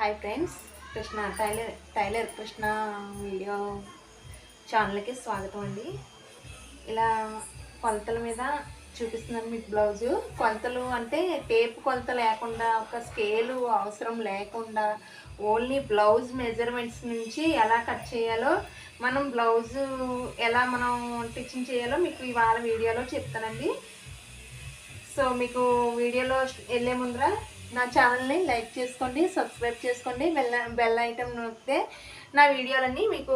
Hi friends, Krishna tailor Krishna video ఛానల్కి స్వాగతం అండి. ఇలా కొలతల మీద చూపిస్తున్నాను మీకు బ్లౌజు. కొలతలు అంటే టేప్ కొలత లేకుండా, ఒక స్కేలు అవసరం లేకుండా ఓన్లీ బ్లౌజ్ మెజర్మెంట్స్ నుంచి ఎలా కట్ చేయాలో, మనం బ్లౌజు ఎలా మనం స్టిచ్చింగ్ చేయాలో మీకు ఇవాళ వీడియోలో చెప్తానండి. సో మీకు వీడియోలో వెళ్ళే ముందర నా ఛానల్ని లైక్ చేసుకోండి, సబ్స్క్రైబ్ చేసుకోండి, బెల్ ఐటమ్ నొక్కితే నా వీడియోలన్నీ మీకు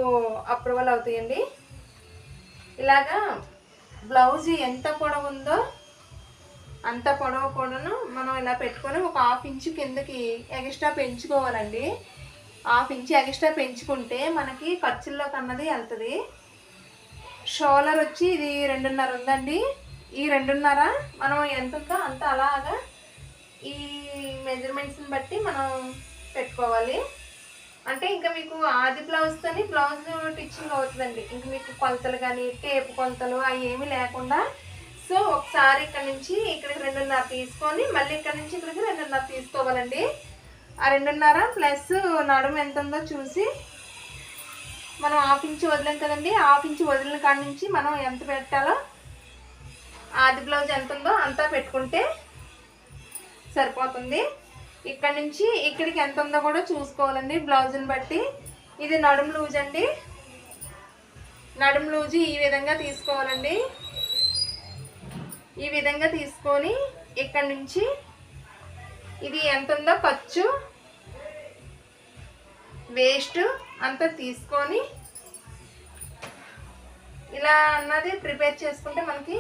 అప్రూవల్ అవుతాయండి. ఇలాగా బ్లౌజ్ ఎంత పొడవు ఉందో అంత పొడవు కూడాను మనం ఇలా పెట్టుకొని ఒక హాఫ్ ఇంచు కిందకి ఎక్స్ట్రా పెంచుకోవాలండి. హాఫ్ ఇంచు ఎక్స్ట్రా పెంచుకుంటే మనకి ఖర్చుల్లోకి అన్నది వెళ్తుంది. షోల్డర్ వచ్చి ఇది 2.5 ఉందండి. ఈ 2.5 మనం ఎంత ఉందో అంత అలాగా ఈ మెజర్మెంట్స్ని బట్టి మనం పెట్టుకోవాలి. అంటే ఇంకా మీకు ఆది బ్లౌజ్తోని బ్లౌజ్ స్టిచ్చింగ్ అవుతుందండి. ఇంకా మీకు కొలతలు కానీ టేపు కొలతలు అవి ఏమీ లేకుండా. సో ఒకసారి ఇక్కడ నుంచి ఇక్కడికి 2.5 తీసుకొని మళ్ళీ ఇక్కడ నుంచి ఇక్కడికి 2.5 తీసుకోవాలండి. ఆ 2.5 ప్లస్ నడుము ఎంత ఉందో చూసి మనం హాఫ్ ఇంచు వదిలేం కదండి. హాఫ్ ఇంచు వదిలిన కాడ నుంచి మనం ఎంత పెట్టాలో, ఆది బ్లౌజ్ ఎంత ఉందో అంతా పెట్టుకుంటే సరిపోతుంది. ఇక్కడ నుంచి ఇక్కడికి ఎంత ఉందో కూడా చూసుకోవాలండి బ్లౌజ్ని బట్టి. ఇది నడుము లూజ్ అండి. నడుము లూజు ఈ విధంగా తీసుకోవాలండి. ఈ విధంగా తీసుకొని ఇక్కడ నుంచి ఇది ఎంత ఉందో ఖర్చు వేస్ట్ అంతా తీసుకొని ఇలా అన్నది ప్రిపేర్ చేసుకుంటే మనకి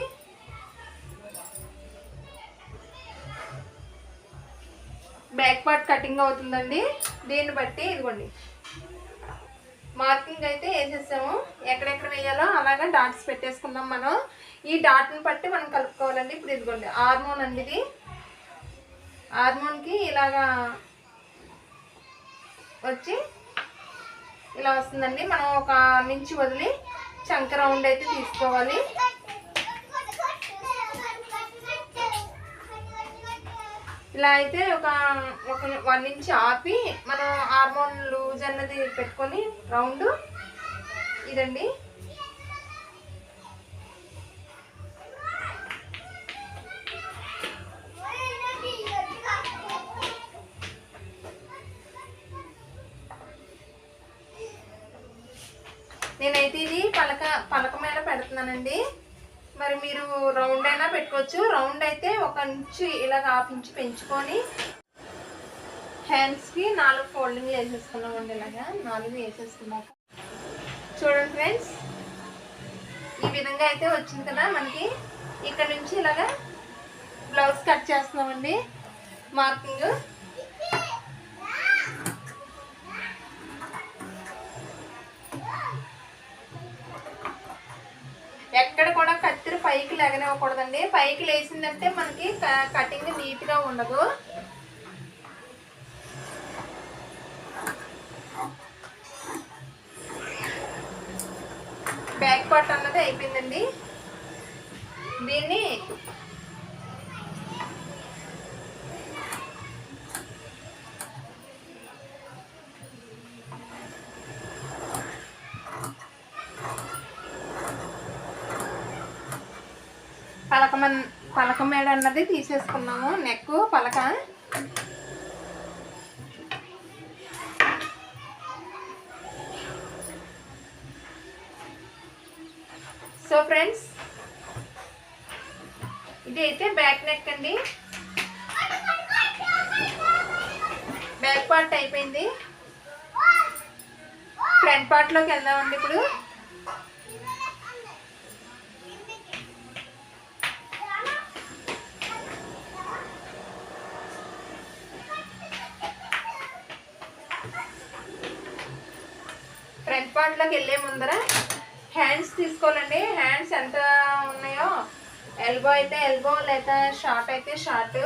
బ్యాక్ పార్ట్ కటింగ్ అవుతుందండి. దీన్ని బట్టి ఇదిగోండి మార్కింగ్ అయితే వేసేసాము. ఎక్కడెక్కడ వేయాలో అలాగా డాట్స్ పెట్టేసుకుందాం మనం. ఈ డాట్ని బట్టి మనం కలుపుకోవాలండి. ఇప్పుడు ఇదిగోండి హార్మోన్ అండి. ఇది హార్మోన్కి ఇలాగా వచ్చి ఇలా వస్తుందండి. మనం ఒక నుంచి వదిలి చంక రౌండ్ అయితే తీసుకోవాలి. ఇలా అయితే ఒక 1 ఇంచ్ ఆపి మనం హార్మోన్ లూజ్ అన్నది పెట్టుకొని రౌండ్ ఇదండి. నేనైతే ఇది పలక మీద పెడుతున్నానండి. మరి మీరు రౌండ్ అయినా పెట్టుకోవచ్చు. రౌండ్ అయితే 1 ఇంచు ఇలాగ హాఫ్ ఇంచు పెంచుకొని హ్యాండ్స్కి 4 ఫోల్డింగ్లు వేసేసుకున్నామండి. ఇలాగా 4 వేసేసుకున్నాక చూడండి ఫ్రెండ్స్, ఈ విధంగా అయితే వచ్చింది కదా మనకి. ఇక్కడ నుంచి ఇలాగా బ్లౌజ్ కట్ చేస్తున్నామండి. మార్కింగ్ ఎక్కడ కూడా కత్తిరి పైకి లేగనివ్వకూడదండి. పైకి లేసిందంటే మనకి కటింగ్ నీట్గా ఉండదు. బ్యాక్ పార్ట్ అన్నది అయిపోయిందండి. దీన్ని పలక మేడ అన్నది తీసేసుకున్నాము. నెక్ పలక సో ఫ్రెండ్స్, ఇది అయితే బ్యాక్ నెక్ అండి. బ్యాక్ పార్ట్ అయిపోయింది. ఫ్రంట్ పార్ట్లోకి వెళ్దామండి. ఇప్పుడు ఫ్రంట్ పార్ట్లోకి వెళ్ళే ముందర హ్యాండ్స్ తీసుకోవాలండి. హ్యాండ్స్ ఎంత ఉన్నాయో, ఎల్బో అయితే ఎల్బో, లేదా షార్ట్ అయితే షార్ట్